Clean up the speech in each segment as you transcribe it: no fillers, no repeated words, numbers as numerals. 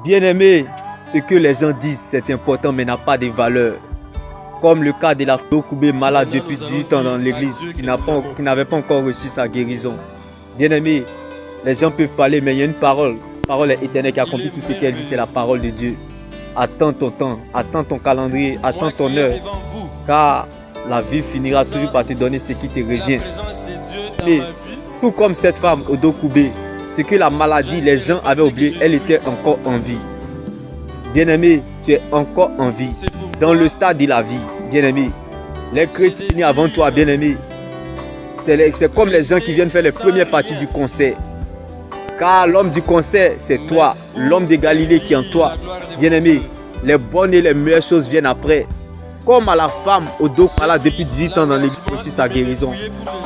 Bien-aimé, ce que les gens disent, c'est important, mais n'a pas de valeur. Comme le cas de la Koubé malade depuis 18 ans dans l'église, qui n'avait pas encore reçu sa guérison. Bien-aimé, les gens peuvent parler, mais il y a une parole. La parole est éternelle qui accomplit tout ce qu'elle dit, c'est la parole de Dieu. Attends ton temps, attends ton calendrier, attends ton heure, car la vie finira toujours par te donner ce qui te revient. Et tout comme cette femme au dos Koubé, ce que la maladie, les gens avaient oublié, elle était encore en vie. Bien-aimé, tu es encore en vie, dans le stade de la vie. Bien-aimé, les chrétiens avant toi, bien-aimé, c'est comme les gens qui viennent faire les premières parties du concert. Car l'homme du concert, c'est toi, l'homme de Galilée qui est en toi. Bien-aimé, les bonnes et les meilleures choses viennent après. Comme à la femme au dos malade depuis 18 ans dans l'église reçu sa guérison.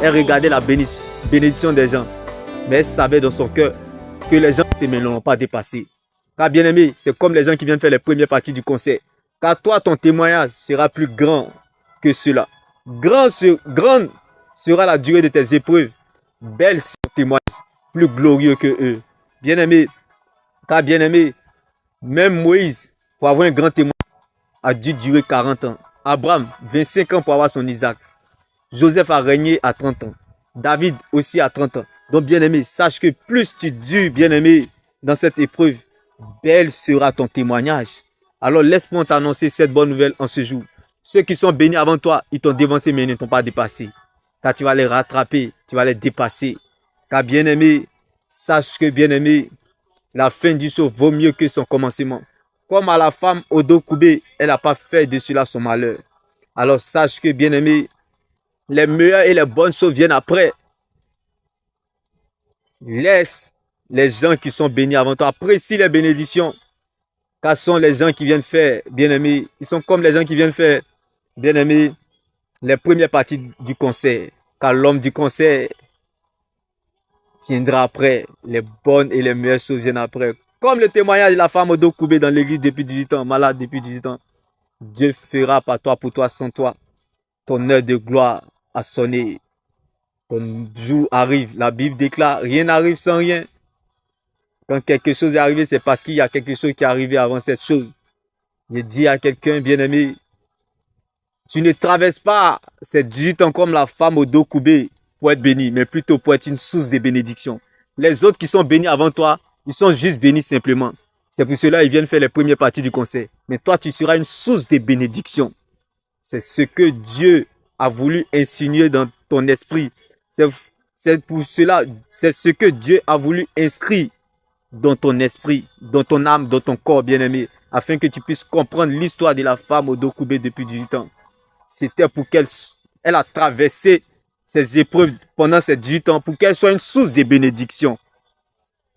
Elle regardait la bénédiction des gens. Mais elle savait dans son cœur que les gens ne l'ont pas dépassé. Car bien-aimé, c'est comme les gens qui viennent faire les premières parties du concert. Car toi, ton témoignage sera plus grand que cela. Grande sera la durée de tes épreuves. Belle sera ton témoignage, plus glorieux que eux. Bien-aimé, car bien-aimé, même Moïse, pour avoir un grand témoignage, a dû durer 40 ans. Abraham, 25 ans pour avoir son Isaac. Joseph a régné à 30 ans. David aussi à 30 ans. Donc bien-aimé, sache que plus tu dures, bien-aimé, dans cette épreuve, belle sera ton témoignage. Alors laisse-moi t'annoncer cette bonne nouvelle en ce jour. Ceux qui sont bénis avant toi, ils t'ont dévancé mais ils ne t'ont pas dépassé. Car tu vas les rattraper, tu vas les dépasser. Car bien-aimé, sache que bien-aimé, la fin du show vaut mieux que son commencement. Comme à la femme au dos Koubé, elle n'a pas fait de cela son malheur. Alors sache que bien-aimé, les meilleures et les bonnes choses viennent après. Laisse les gens qui sont bénis avant toi. Apprécie les bénédictions. Car ce sont les gens qui viennent faire, bien-aimés. Ils sont comme les gens qui viennent faire, bien-aimés, les premières parties du concert. Car l'homme du concert viendra après. Les bonnes et les meilleures choses viennent après. Comme le témoignage de la femme au dos Koubé dans l'église depuis 18 ans, malade depuis 18 ans. Dieu fera par toi, pour toi, sans toi. Ton heure de gloire a sonné. Ton jour arrive. La Bible déclare, rien n'arrive sans rien. Quand quelque chose est arrivé, c'est parce qu'il y a quelque chose qui est arrivé avant cette chose. Je dis à quelqu'un, bien-aimé, tu ne traverses pas ces 18 ans comme la femme au dos Koubé pour être béni, mais plutôt pour être une source de bénédiction. Les autres qui sont bénis avant toi, ils sont juste bénis simplement. C'est pour cela qu'ils viennent faire les premières parties du conseil. Mais toi, tu seras une source de bénédiction. C'est ce que Dieu a voulu insinuer dans ton esprit. C'est pour cela, c'est ce que Dieu a voulu inscrire dans ton esprit, dans ton âme, dans ton corps, bien-aimé, afin que tu puisses comprendre l'histoire de la femme au dos Koubé depuis 18 ans. C'était pour qu'elle a traversé ces épreuves pendant ces 18 ans, pour qu'elle soit une source de bénédiction.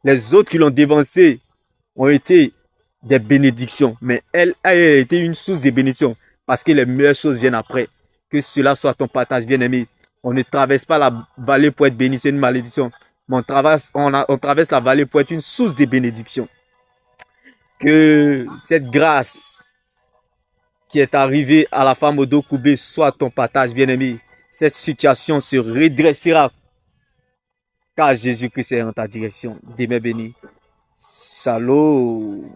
Les autres qui l'ont dévancée ont été des bénédictions, mais elle a été une source de bénédiction, parce que les meilleures choses viennent après. Que cela soit ton partage, bien-aimé. On ne traverse pas la vallée pour être béni, c'est une malédiction. Mais on traverse la vallée pour être une source de bénédiction. Que cette grâce qui est arrivée à la femme au dos Koubé soit ton partage, bien-aimé. Cette situation se redressera car Jésus-Christ est en ta direction. Demain béni. Shalom.